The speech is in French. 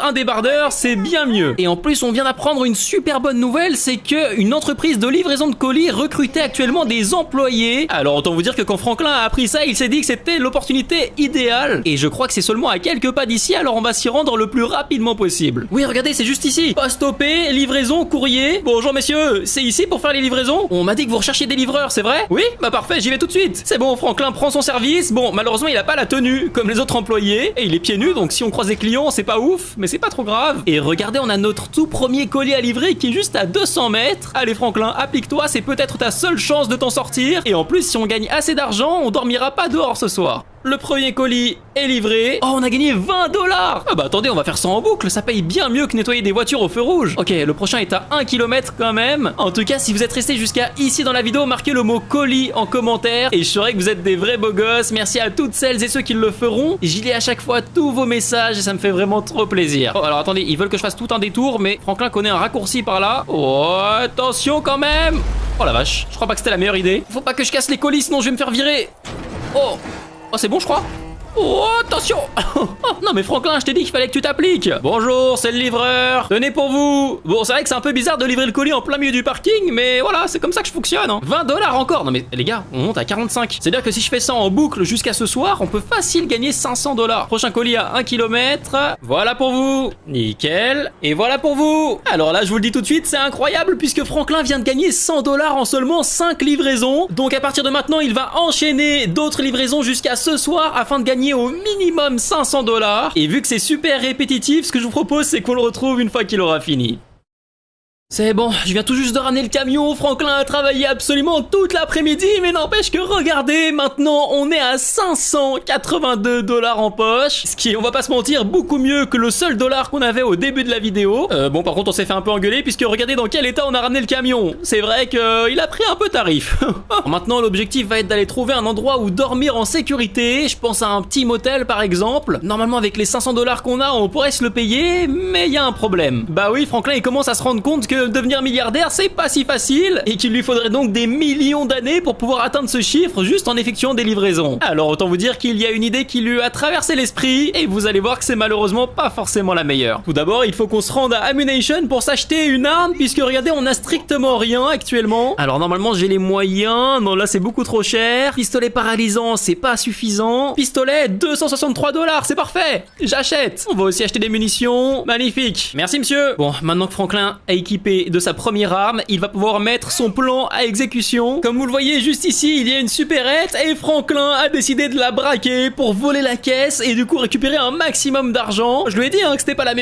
un débardeur, c'est bien mieux. Et en plus, on vient d'apprendre une super bonne nouvelle, c'est que une entreprise de livraison de colis recrutait actuellement des employés. Alors autant vous dire que quand Franklin a appris ça, il s'est dit que c'était l'opportunité idéale. Et je crois que c'est seulement à quelques pas d'ici, alors on va s'y rendre le plus rapidement possible. Oui, regardez, c'est juste ici. Poste OP, livraison, courrier. Bonjour messieurs, c'est ici pour faire les livraisons? On m'a dit que vous recherchiez des livreurs, c'est vrai? Oui, bah parfait, j'y vais tout de suite. C'est bon, Franklin prend son service. Bon, malheureusement, il a pas la tenue comme les autres employés et il est pieds nus, donc si on croise des clients, c'est pas ouf, mais c'est pas trop grave. Et regardez, on a notre tout premier colis à livrer qui est juste à 200 mètres. Allez Franklin, applique-toi, c'est peut-être ta seule chance de t'en sortir. Et en plus, si on gagne assez d'argent, on dormira pas dehors ce soir. Le premier colis est livré. Oh, on a gagné 20 $. Ah bah attendez, on va faire ça en boucle, ça paye bien mieux que nettoyer des voitures au feu rouge. Ok, le prochain est à 1 km quand même. En tout cas, si vous êtes resté jusqu'à ici dans la vidéo, marquez le mot colis en commentaire et je saurai que vous êtes des vrais beaux gosses. Merci à toutes celles et ceux qui le feront. J'y lis à chaque fois tous vos messages et ça me fait vraiment trop plaisir. Oh, alors attendez, ils veulent que je fasse tout un détour, mais Franklin connaît un raccourci par là. Oh, attention quand même. Oh la vache, je crois pas que c'était la meilleure idée. Faut pas que je casse les colis, sinon je vais me faire virer. Oh, c'est bon je crois. Oh, attention. Non mais Franklin, je t'ai dit qu'il fallait que tu t'appliques. Bonjour, c'est le livreur. Tenez pour vous. Bon, c'est vrai que c'est un peu bizarre de livrer le colis en plein milieu du parking, mais voilà, c'est comme ça que je fonctionne. 20 $ encore. Non mais les gars, on monte à 45. C'est-à-dire que si je fais ça en boucle jusqu'à ce soir, on peut facile gagner 500 $. Prochain colis à 1 km. Voilà pour vous. Nickel. Et voilà pour vous. Alors là, je vous le dis tout de suite, c'est incroyable puisque Franklin vient de gagner 100 $ en seulement 5 livraisons. Donc à partir de maintenant, il va enchaîner d'autres livraisons jusqu'à ce soir afin de gagner au minimum 500 $. Et vu que c'est super répétitif, ce que je vous propose, c'est qu'on le retrouve une fois qu'il aura fini. C'est bon, je viens tout juste de ramener le camion, Franklin a travaillé absolument toute l'après-midi, mais n'empêche que regardez, maintenant on est à 582 $ en poche, ce qui est, on va pas se mentir, beaucoup mieux que le seul dollar qu'on avait au début de la vidéo. Bon par contre on s'est fait un peu engueuler puisque regardez dans quel état on a ramené le camion. C'est vrai qu'il a pris un peu tarif. Maintenant l'objectif va être d'aller trouver un endroit où dormir en sécurité, je pense à un petit motel par exemple. Normalement avec les 500 $ qu'on a on pourrait se le payer, mais il y a un problème. Bah oui, Franklin il commence à se rendre compte que devenir milliardaire c'est pas si facile et qu'il lui faudrait donc des millions d'années pour pouvoir atteindre ce chiffre juste en effectuant des livraisons. Alors autant vous dire qu'il y a une idée qui lui a traversé l'esprit et vous allez voir que c'est malheureusement pas forcément la meilleure. Tout d'abord il faut qu'on se rende à Ammunition pour s'acheter une arme puisque regardez on a strictement rien actuellement. Alors normalement j'ai les moyens, non là c'est beaucoup trop cher. Pistolet paralysant c'est pas suffisant. Pistolet 263 $, c'est parfait, j'achète. On va aussi acheter des munitions, magnifique. Merci monsieur. Bon maintenant que Franklin a équipé de sa première arme, il va pouvoir mettre son plan à exécution. Comme vous le voyez juste ici, il y a une supérette et Franklin a décidé de la braquer pour voler la caisse et du coup récupérer un maximum d'argent. Je lui ai dit que c'était pas la meilleure